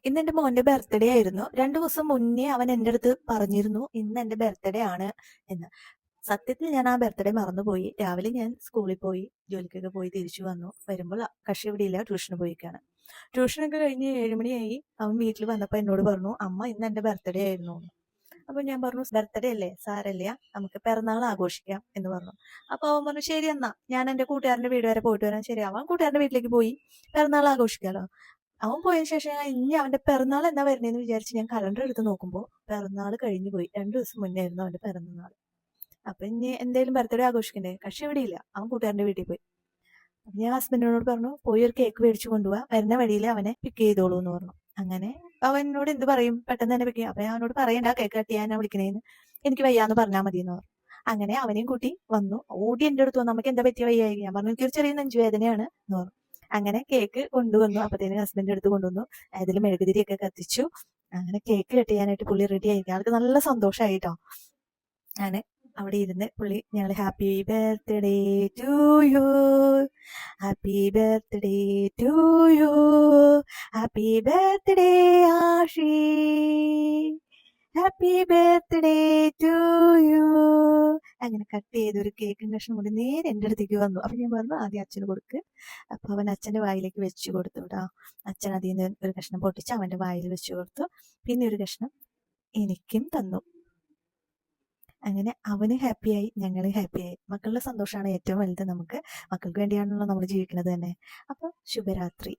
ഇന്ന് എന്റെ മോന്റെ ബർത്ത്ഡേ ആയിരുന്നു. 2 ദിവസം മുന്നേ അവൻ എന്റെ അടുത്ത് പറഞ്ഞിരുന്നു ഇന്ന് എന്റെ ബർത്ത്ഡേ ആണ് എന്ന്. സത്യത്തിൽ ഞാൻ ആ ബർത്ത്ഡേ മറന്നുപോയി. രാവിലെ ഞാൻ സ്കൂളിൽ പോയി, ജോലിക്കൊക്കെ പോയി തിരിച്ചു വന്നു. വരുമ്പോൾ കക്ഷി ഇവിടെയില്ല, ട്യൂഷന് പോയിക്കാണ്. ട്യൂഷനൊക്കെ കഴിഞ്ഞ് 7 മണിയായി. അവൻ വീട്ടിൽ വന്നപ്പോൾ എന്നോട് പറഞ്ഞു, അമ്മ ഇന്ന് എന്റെ ബർത്ത്ഡേ ആയിരുന്നു എന്ന്. അപ്പൊ ഞാൻ പറഞ്ഞു, ബർത്ത്ഡേ അല്ലേ, സാരല്ല, നമുക്ക് പിറന്നാൾ ആഘോഷിക്കാം എന്ന് പറഞ്ഞു. അപ്പൊ അവൻ പറഞ്ഞു, ശരി എന്നാ ഞാൻ എന്റെ കൂട്ടുകാരന്റെ വീട് വരെ പോയിട്ട് വരാം. ശരി, അവൻ കൂട്ടുകാരന്റെ വീട്ടിലേക്ക് പോയി, പിറന്നാൾ ആഘോഷിക്കാലോ. അവൻ പോയതിനു ശേഷം ഇനി അവന്റെ പിറന്നാൾ എന്നാ വരുന്നതെന്ന് വിചാരിച്ച് ഞാൻ കലണ്ടർ എടുത്ത് നോക്കുമ്പോൾ പിറന്നാൾ കഴിഞ്ഞു പോയി. 2 ദിവസം മുന്നേ ആയിരുന്നു അവന്റെ പിറന്നാൾ. അപ്പൊ ഇനി എന്തേലും ബർത്ത്ഡേ ആഘോഷിക്കണ്ടേ? കക്ഷി എവിടെയില്ല, അവൻ കൂട്ടുകാരന്റെ വീട്ടിൽ പോയി. അപ്പൊ ഞാൻ ഹസ്ബൻഡിനോട് പറഞ്ഞു, പോയി ഒരു കേക്ക് മേടിച്ചു കൊണ്ടുപോവാ, വരുന്ന വഴിയിൽ അവനെ പിക്ക് ചെയ്തോളൂ എന്ന് പറഞ്ഞു. അങ്ങനെ അവനോട് എന്ത് പറയും, പെട്ടെന്ന് തന്നെ പിക്ക് ചെയ്യും. അപ്പൊ ഞാൻ അവനോട് പറയണ്ട, കേക്ക് കട്ട് ചെയ്യാനാ വിളിക്കണേന്ന്, എനിക്ക് വയ്യാന്ന് പറഞ്ഞാൽ മതി എന്ന് പറഞ്ഞു. അങ്ങനെ അവനെയും കൂട്ടി വന്നു. ഓടി എന്റെ അടുത്ത് വന്നു, നമുക്ക് എന്താ പറ്റിയ വയ്യായി? ഞാൻ പറഞ്ഞു, എനിക്കൊരു ചെറിയ നെഞ്ചുവേദനയാണ് എന്ന് പറഞ്ഞു. അങ്ങനെ കേക്ക് കൊണ്ടുവന്നു. അപ്പത്തേന് ഹസ്ബൻഡ് എടുത്ത് കൊണ്ടുവന്നു. അതിൽ മെഴുകുതിരിയൊക്കെ കത്തിച്ചു. അങ്ങനെ കേക്ക് കട്ട് ചെയ്യാനായിട്ട് പുള്ളി റെഡി ആയിരിക്കും. ആൾക്ക് നല്ല സന്തോഷമായിട്ടോ. അങ്ങനെ അവിടെ ഇരുന്ന് പുള്ളി ഞങ്ങൾ happy birthday to you, happy birthday to you, happy birthday Ashi, happy birthday to you. അങ്ങനെ കട്ട് ചെയ്ത് ഒരു കേക്കിൻ കഷ്ണം കൊണ്ട് നേരെ എൻ്റെ അടുത്തേക്ക് വന്നു. അപ്പൊ ഞാൻ പറഞ്ഞു, ആദ്യം അച്ഛന് കൊടുക്ക്. അപ്പൊ അവൻ അച്ഛന്റെ വായിലേക്ക് വെച്ചു കൊടുത്തു കേട്ടോ. അച്ഛൻ അതിൽ നിന്ന് ഒരു കഷ്ണം പൊട്ടിച്ച് അവന്റെ വായിൽ വെച്ചു കൊടുത്തു. പിന്നെ ഒരു കഷ്ണം എനിക്കും തന്നു. അങ്ങനെ അവന് ഹാപ്പിയായി, ഞങ്ങൾ ഹാപ്പിയായി. മക്കളുടെ സന്തോഷമാണ് ഏറ്റവും വലുത്. നമുക്ക് മക്കൾക്ക് വേണ്ടിയാണല്ലോ നമ്മൾ ജീവിക്കുന്നത് തന്നെ. അപ്പൊ ശുഭരാത്രി.